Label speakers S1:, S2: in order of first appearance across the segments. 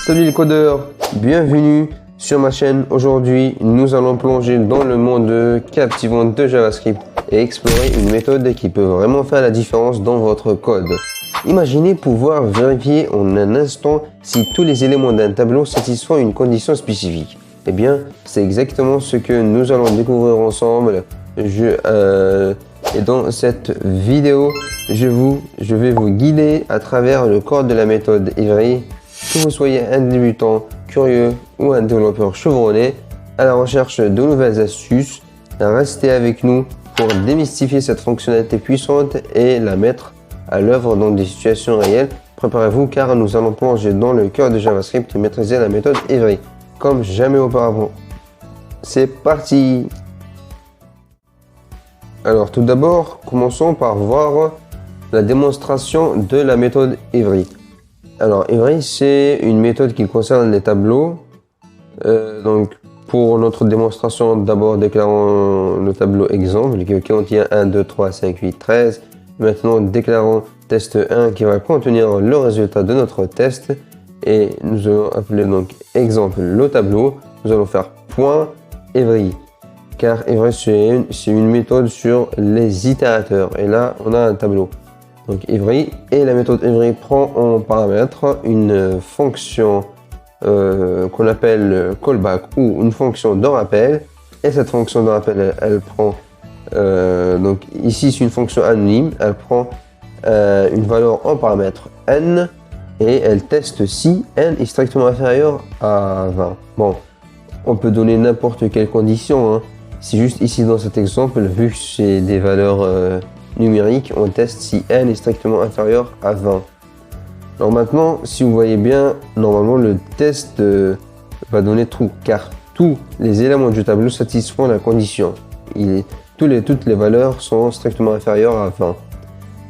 S1: Salut les codeurs, bienvenue sur ma chaîne. Aujourd'hui, nous allons plonger dans le monde captivant de JavaScript et explorer une méthode qui peut vraiment faire la différence dans votre code. Imaginez pouvoir vérifier en un instant si tous les éléments d'un tableau satisfont une condition spécifique. Eh bien, c'est exactement ce que nous allons découvrir ensemble. Et dans cette vidéo, je vais vous guider à travers le code de la méthode Ivry. Que vous soyez un débutant, curieux ou un développeur chevronné à la recherche de nouvelles astuces, restez avec nous pour démystifier cette fonctionnalité puissante et la mettre à l'œuvre dans des situations réelles. Préparez-vous car nous allons plonger dans le cœur de JavaScript et maîtriser la méthode Ivry comme jamais auparavant. C'est parti! Alors tout d'abord, commençons par voir la démonstration de la méthode Ivry. Alors Ivry, c'est une méthode qui concerne les tableaux. Donc pour notre démonstration, d'abord déclarons le tableau exemple qui contient 1, 2, 3, 5, 8, 13. Maintenant déclarons test 1 qui va contenir le résultat de notre test. Et nous allons appeler donc exemple le tableau. Nous allons faire point Ivry. Car Ivry, c'est une méthode sur les itérateurs. Et là, on a un tableau. Donc Ivry, et la méthode Ivry prend en paramètre une fonction qu'on appelle callback ou une fonction de rappel. Et cette fonction de rappel, elle prend, donc ici c'est une fonction anonyme, elle prend une valeur en paramètre n et elle teste si n est strictement inférieur à 20. Bon, on peut donner n'importe quelle condition, hein. C'est juste ici dans cet exemple, vu que c'est des valeurs numériques, on teste si n est strictement inférieur à 20. Alors maintenant, si vous voyez bien, normalement le test va donner true, car tous les éléments du tableau satisfont la condition. Toutes les valeurs sont strictement inférieures à 20.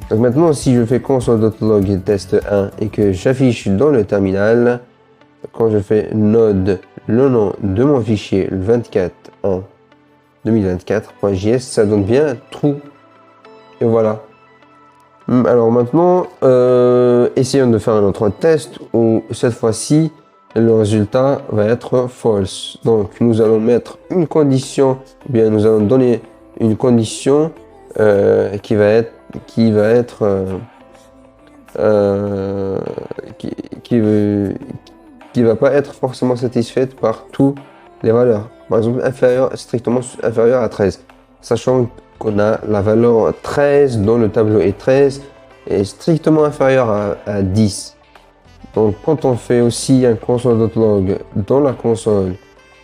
S1: Donc maintenant, si je fais console.log test 1 et que j'affiche dans le terminal, quand je fais node le nom de mon fichier le 24.1 2024.js, ça donne bien true. Et voilà. Alors maintenant, essayons de faire un autre test où cette fois-ci, le résultat va être false. Donc nous allons mettre une condition, bien nous allons donner une condition qui va pas être forcément satisfaite par toutes les valeurs. Par exemple, strictement inférieur à 13. Sachant qu'on a la valeur 13 dans le tableau et 13 est strictement inférieur à 10. Donc quand on fait aussi un console.log dans la console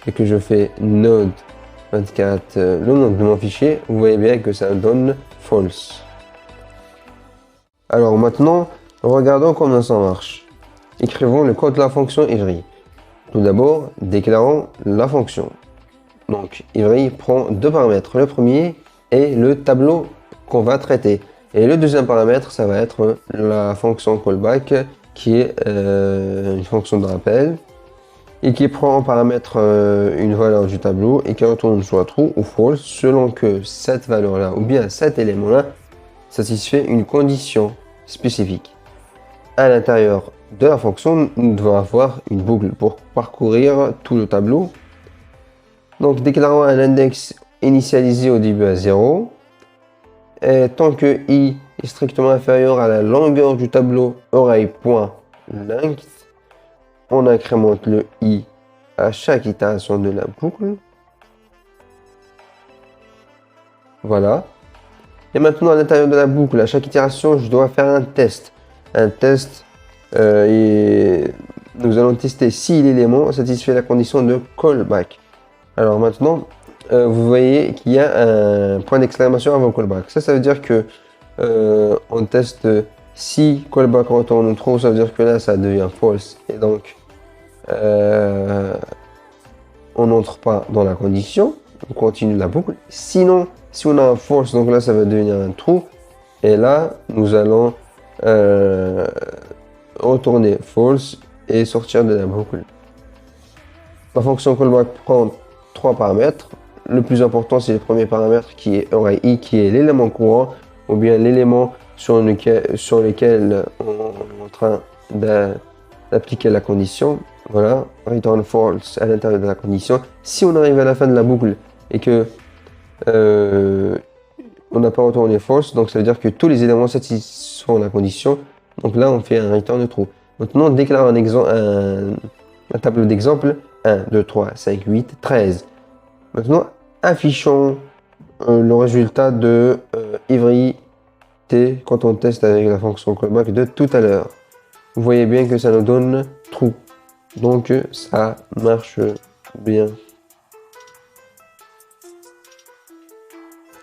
S1: et que je fais node 24 le nom de mon fichier, vous voyez bien que ça donne false. Alors maintenant, regardons comment ça marche. Écrivons le code de la fonction Ivry. Tout d'abord, déclarons la fonction. Donc Ivry prend deux paramètres. Le premier est le tableau qu'on va traiter. Et le deuxième paramètre, ça va être la fonction callback qui est une fonction de rappel et qui prend en paramètre une valeur du tableau et qui retourne soit true ou false selon que cette valeur-là ou bien cet élément-là satisfait une condition spécifique. À l'intérieur de la fonction, nous devons avoir une boucle pour parcourir tout le tableau. Donc déclarons un index initialisé au début à 0. Et tant que i est strictement inférieur à la longueur du tableau array.length, on incrémente le i à chaque itération de la boucle. Voilà. Et maintenant à l'intérieur de la boucle, à chaque itération, je dois faire un test. Et nous allons tester si l'élément satisfait la condition de callback. Alors maintenant, vous voyez qu'il y a un point d'exclamation avant callback. Ça veut dire que on teste si callback retourne true, ça veut dire que là ça devient false. Et donc, on n'entre pas dans la condition, on continue la boucle. Sinon, si on a un false, donc là ça va devenir un true. Et là, nous allons retourner false et sortir de la boucle. La fonction callback prend trois paramètres. Le plus important, c'est le premier paramètre qui est array qui est l'élément courant ou bien l'élément sur lequel on est en train d'appliquer la condition. Voilà, return false à l'intérieur de la condition. Si on arrive à la fin de la boucle et que on n'a pas retourné false, donc ça veut dire que tous les éléments satisfont la condition. Donc là, on fait un return true. Maintenant, on déclare un tableau d'exemple 1, 2, 3, 5, 8, 13. Maintenant, affichons le résultat de Ivry T quand on teste avec la fonction callback de tout à l'heure. Vous voyez bien que ça nous donne true. Donc ça marche bien.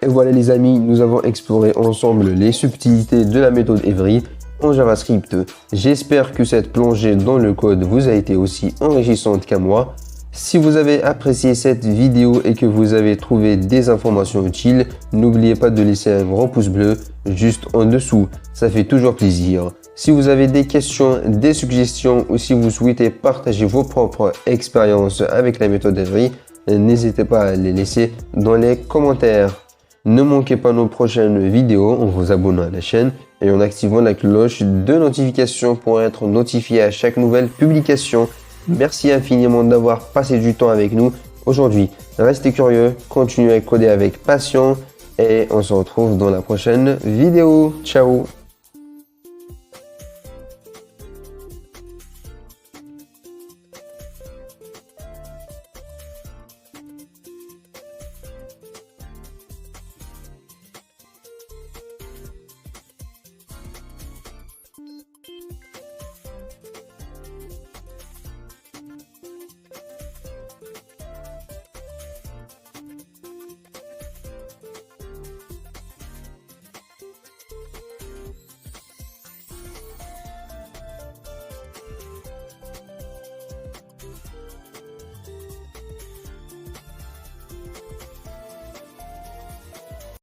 S1: Et voilà les amis, nous avons exploré ensemble les subtilités de la méthode Ivry en JavaScript. J'espère que cette plongée dans le code vous a été aussi enrichissante qu'à moi. Si vous avez apprécié cette vidéo et que vous avez trouvé des informations utiles, n'oubliez pas de laisser un grand pouce bleu juste en dessous, ça fait toujours plaisir. Si vous avez des questions, des suggestions ou si vous souhaitez partager vos propres expériences avec la méthode Ivry, n'hésitez pas à les laisser dans les commentaires. Ne manquez pas nos prochaines vidéos en vous abonnant à la chaîne et en activant la cloche de notification pour être notifié à chaque nouvelle publication. Merci infiniment d'avoir passé du temps avec nous aujourd'hui. Restez curieux, continuez à coder avec passion et on se retrouve dans la prochaine vidéo. Ciao!